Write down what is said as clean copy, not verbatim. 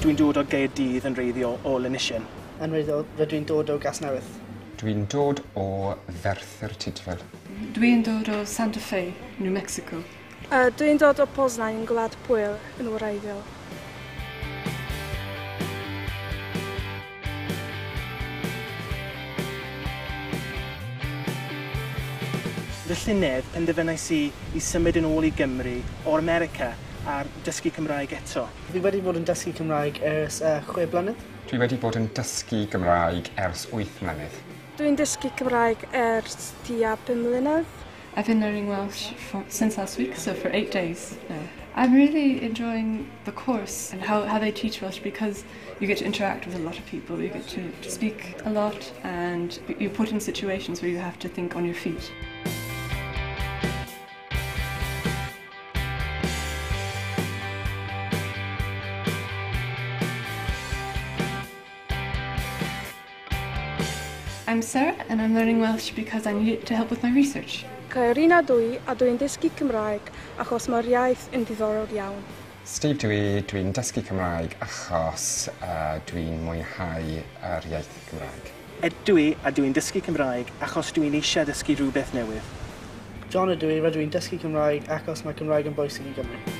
Dwi'n dod o Gaerdydd yn reiddiol o Lanisien. Yn reiddiol, rydw i'n dod o Gasnewydd. Dwi'n dod o Ferthyr Tydfil. Dwi'n dod o Santa Fe, New Mexico. Dwi'n dod o Poznań yn Gwlad Pwyl yn wreiddiol. Fy llynedd penderfynais i symud yn ôl i Gymru o'r America a dysgu Cymraeg eto. Fi wedi bod yn dysgu Cymraeg ers 6 blynedd. Dwi wedi bod yn dysgu Gymraeg ers 8 mlynedd. Dwi'n dysgu Cymraeg ers tua 5 mlynedd. I've been learning Welsh since last week, so for 8 days now. I'm really enjoying the course and how they teach Welsh because you get to interact with a lot of people, you get to speak a lot and you're put in situations where you have to think on your feet. I'm Sarah and I'm learning Welsh because I need it to help with my research. Cael un a dwi a dwi'n dysgu Cymraeg achos mae'r iaith yn diddorol iawn. Steve dwi'n dysgu Cymraeg achos dwi'n mwynhau yr iaith Cymraeg. Ydw i a dwi'n dysgu Cymraeg achos dwi'n eisiau dysgu rhywbeth newydd. John ydw i, rydw i'n dysgu Cymraeg achos mae Cymraeg yn bwysig i Gymru.